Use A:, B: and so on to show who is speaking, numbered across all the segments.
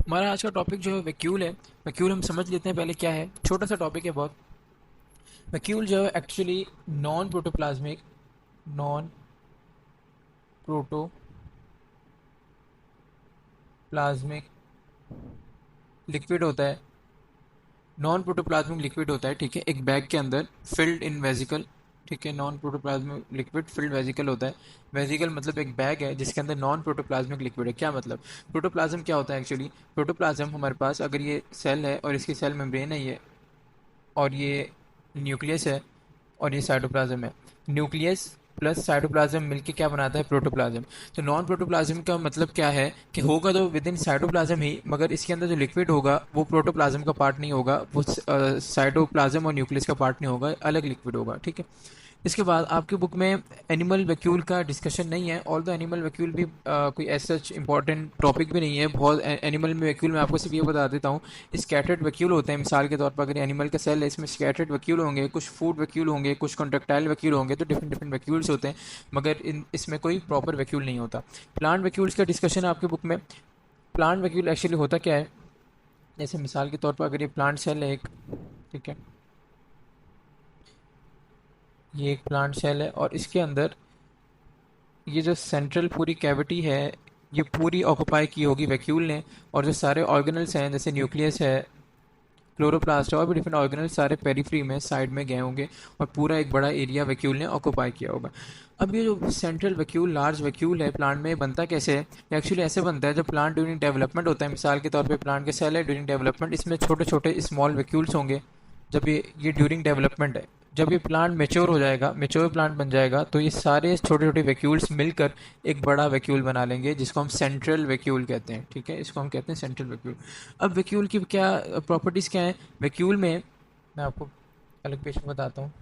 A: हमारा आज का टॉपिक जो है वैक्यूल है। वैक्यूल हम समझ लेते हैं पहले क्या है, छोटा सा टॉपिक है बहुत। वैक्यूल जो है एक्चुअली नॉन प्रोटोप्लाज्मिक लिक्विड होता है। नॉन प्रोटोप्लाज्मिक लिक्विड होता है, ठीक है, एक बैग के अंदर फिल्ड इन वेजिकल। ठीक है, non protoplasmic liquid field vesicle होता है। वेजिकल मतलब एक बैग है जिसके अंदर नॉन प्रोटोप्लाज्मिक लिक्विड है। क्या मतलब? प्रोटोप्लाज्म क्या होता है एक्चुअली? प्रोटोप्लाज्म हमारे पास अगर ये सेल है और इसकी सेल मेम्ब्रेन है ये, और ये न्यूक्लियस है, और ये साइटोप्लाज्म है। न्यूक्लियस प्लस साइटोप्लाज्म मिलके क्या बनाता है? प्रोटोप्लाज्म। तो नॉन प्रोटोप्लाज्म का मतलब क्या है कि होगा तो विद इन साइटोप्लाज्म ही, मगर इसके अंदर जो लिक्विड होगा वो प्रोटोप्लाज्म का पार्ट नहीं होगा, वो साइटोप्लाज्म और न्यूक्लियस का पार्ट नहीं होगा, अलग लिक्विड होगा। ठीक है। इसके बाद आपके बुक में एनिमल वैक्यूल का डिस्कशन नहीं है, ऑल द एनिमल वैक्यूल भी कोई एज सच इंपॉर्टेंट टॉपिक भी नहीं है बहुत। एनिमल में वैक्यूल मैं आपको सिर्फ ये बता देता हूँ, स्कैटर्ड वैक्यूल होते हैं। मिसाल के तौर पर अगर एनिमल का सेल है, इसमें स्कैटर्ड वैक्यूल होंगे, कुछ फूड वैक्यूल होंगे, कुछ कॉन्ट्रेक्टाइल वैक्यूल होंगे, तो डिफरेंट डिफरेंट वैक्यूल्स होते हैं, मगर इसमें कोई प्रॉपर वैक्यूल नहीं होता। प्लांट वैक्यूल्स का डिस्कशन है आपके बुक में। प्लांट वैक्यूल एक्चुअली होता क्या है, जैसे मिसाल के तौर पर अगर ये प्लांट सेल है एक, ठीक है, ये एक प्लांट सेल है और इसके अंदर ये जो सेंट्रल पूरी कैविटी है ये पूरी ऑक्यूपाई की होगी वैक्यूल ने, और जो सारे ऑर्गेनल्स हैं जैसे न्यूक्लियस है, क्लोरोप्लास्ट है, और भी डिफरेंट ऑर्गेनल सारे पेरीफ्री में साइड में गए होंगे, और पूरा एक बड़ा एरिया वैक्यूल ने ऑक्यूपाई किया होगा। अब ये जो सेंट्रल वैक्यूल लार्ज वैक्यूल है प्लांट में, बनता कैसे है? एक्चुअली ऐसे बनता है जब प्लांट ड्यूरिंग डेवलपमेंट होता है। मिसाल के तौर पे प्लांट के सेल है ड्यूरिंग डेवलपमेंट, इसमें छोटे छोटे स्मॉल वैक्यूल्स होंगे। जब ये ड्यूरिंग डेवलपमेंट है, जब ये प्लांट मेच्योर हो जाएगा, मेच्योर प्लांट बन जाएगा, तो ये सारे छोटे छोटे वैक्यूल्स मिलकर एक बड़ा वैक्यूल बना लेंगे जिसको हम सेंट्रल वैक्यूल कहते हैं। ठीक है, इसको हम कहते हैं सेंट्रल वैक्यूल। अब वैक्यूल की क्या प्रॉपर्टीज़ क्या है वैक्यूल में, मैं आपको अलग पेज में बताता हूँ।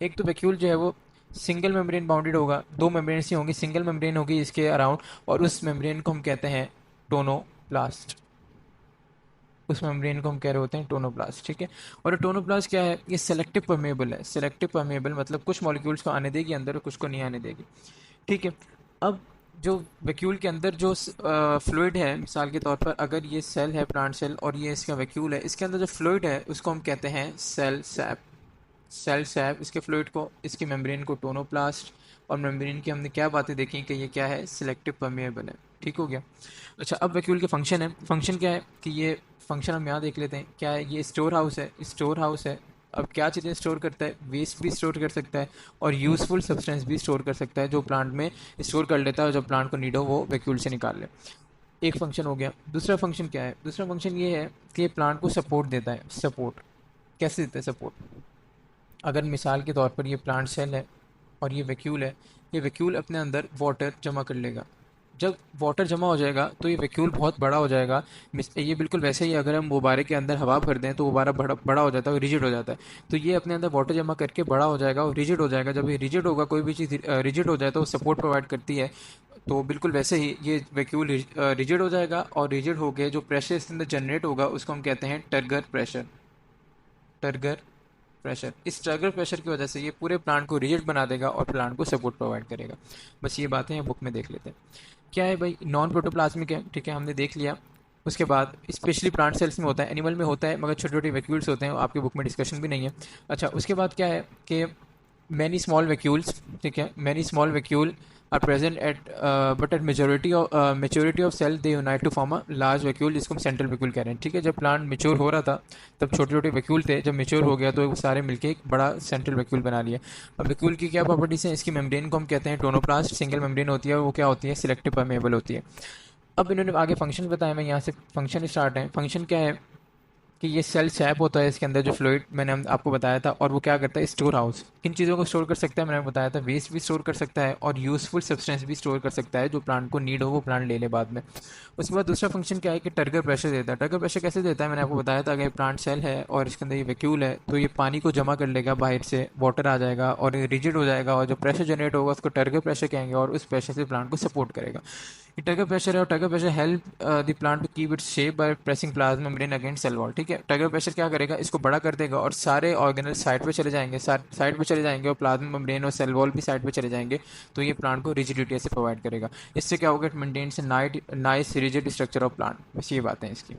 A: एक तो वैक्यूल जो है वो सिंगल मेम्ब्रेन बाउंडेड होगा, दो मेम्ब्रेन्स ही होंगी, सिंगल मेम्ब्रेन होगी इसके अराउंड, और उस मेम्ब्रेन को हम कहते हैं टोनोप्लास्ट। उस मेम्ब्रेन को हम कह रहे होते हैं टोनोप्लास्ट। ठीक है। और ये टोनोप्लास्ट क्या है? ये सेलेक्टिव परमेबल है। सेलेक्टिव परमेबल मतलब कुछ मॉलिक्यूल्स को आने देगी अंदर और कुछ को नहीं आने देगी। ठीक है। अब जो वैक्यूल के अंदर जो फ्लूइड है, मिसाल के तौर पर अगर ये सेल है प्लांट सेल और ये इसका वैक्यूल है, इसके अंदर जो फ्लूइड है उसको हम कहते हैं सेल सैप। सेल सैप इसके फ्लूइड को, इसकी मेम्ब्रेन को टोनोप्लास्ट। और मेम्ब्रेन की हमने क्या बातें देखी कि ये क्या है? सिलेक्टिव परमेएबल है। ठीक हो गया। अच्छा, अब वैक्यूल के फंक्शन है। फंक्शन क्या है कि ये फंक्शन हम यहाँ देख लेते हैं क्या है। ये स्टोर हाउस है, स्टोर हाउस है। अब क्या चीज़ें स्टोर करता है? वेस्ट भी स्टोर कर सकता है और यूज़फुल सब्सटेंस भी स्टोर कर सकता है, जो प्लांट में स्टोर कर लेता है और जब प्लांट को नीड हो वो वैक्यूल से निकाल ले। एक फंक्शन हो गया। दूसरा फंक्शन क्या है? दूसरा फंक्शन ये है कि ये प्लांट को सपोर्ट देता है। सपोर्ट कैसे देता है? सपोर्ट, अगर मिसाल के तौर पर ये प्लांट सेल है और ये वैक्यूल है, ये वैक्यूल अपने अंदर वाटर जमा कर लेगा। जब वाटर जमा हो जाएगा तो ये वैक्यूल बहुत बड़ा हो जाएगा। ये बिल्कुल वैसे ही अगर हम गुब्बारे के अंदर हवा भर दें तो गुब्बारा बड़ा बड़ा हो जाता है और रिजिड हो जाता है। तो ये अपने अंदर वाटर जमा करके बड़ा हो जाएगा और रिजिड हो जाएगा। जब ये रिजिड होगा, कोई भी चीज़ रिजिड हो जाए तो वो सपोर्ट प्रोवाइड करती है। तो बिल्कुल वैसे ही ये वैक्यूल रिजिड हो जाएगा, और रिजिड हो गए जो प्रेशर इसके अंदर जनरेट होगा उसको हम कहते हैं टर्गर प्रेशर। टर्गर प्रेशर, इस ट्रैगर प्रेशर की वजह से ये पूरे प्लांट को रिजिड बना देगा और प्लांट को सपोर्ट प्रोवाइड करेगा। बस ये बातें हैं बुक में देख लेते हैं। क्या है भाई? नॉन प्रोटोप्लाज्मिक है, ठीक है, हमने देख लिया। उसके बाद स्पेशली प्लांट सेल्स में होता है, एनिमल में होता है, मगर छोटे छोटे वैक्यूल्स होते हैं, आपके बुक में डिस्कशन भी नहीं है। अच्छा, उसके बाद क्या है कि मैनी स्मॉल वैक्यूल्स, ठीक है, many small vacuole are present at but at maturity of cell they unite to form a large vacuole, जिसको हम सेंट्रल वैक्यूल कह रहे हैं। ठीक है, जब प्लांट मेच्योर हो रहा था तब छोटे छोटे वैक्यूल थे, जब मेच्योर हो गया तो वो सारे मिलके एक बड़ा सेंट्रल वैक्यूल बना लिया। अब वैक्यूल की क्या प्रॉपर्टीज हैं? इसकी मेम्ब्रेन को हम कहते हैं टोनोप्लास्ट, सिंगल मेम्ब्रेन होती है और वो क्या होती है? सिलेक्टिव परमेएबल होती है। अब इन्होंने आगे फंक्शन बताया, मैं यहाँ से फंक्शन स्टार्ट है। फंक्शन क्या है कि ये सेल सैप होता है इसके अंदर जो फ्लूइड मैंने आपको बताया था, और वो क्या करता है? Store house. किन चीज़ों को स्टोर कर सकता है? मैंने बताया था वेस्ट भी स्टोर कर सकता है और यूज़फुल सब्सटेंस भी स्टोर कर सकता है, जो प्लांट को नीड हो वो प्लांट ले ले बाद में। उसके बाद दूसरा फंक्शन क्या है कि टर्गर प्रेशर देता है। टर्गर प्रेशर कैसे देता है? मैंने आपको बताया था, अगर प्लांट सेल है और इसके अंदर ये वैक्यूल है तो ये पानी को जमा कर लेगा, बाहर से वाटर आ जाएगा और रिजिड हो जाएगा, और जो प्रेशर जनरेट होगा उसको टर्गर प्रेशर कहेंगे, और उस प्रेशर से प्लांट को सपोर्ट करेगा। ये टगर प्रेशर है, और turgor pressure help the plant to keep its shape by pressing plasma membrane against cell wall. ठीक है, टगर प्रेशर क्या करेगा, इसको बड़ा कर देगा और सारे ऑर्गेनल साइड पे चले जाएंगे, साइड पे चले जाएंगे, और प्लाज्मा मेम्ब्रेन और सेल वॉल भी साइड पे चले जाएंगे। तो ये प्लांट को रिजिडिटी से प्रोवाइड करेगा। इससे क्या होगा, it maintains nice rigid structure of plant. बस ये बातें हैं इसकी।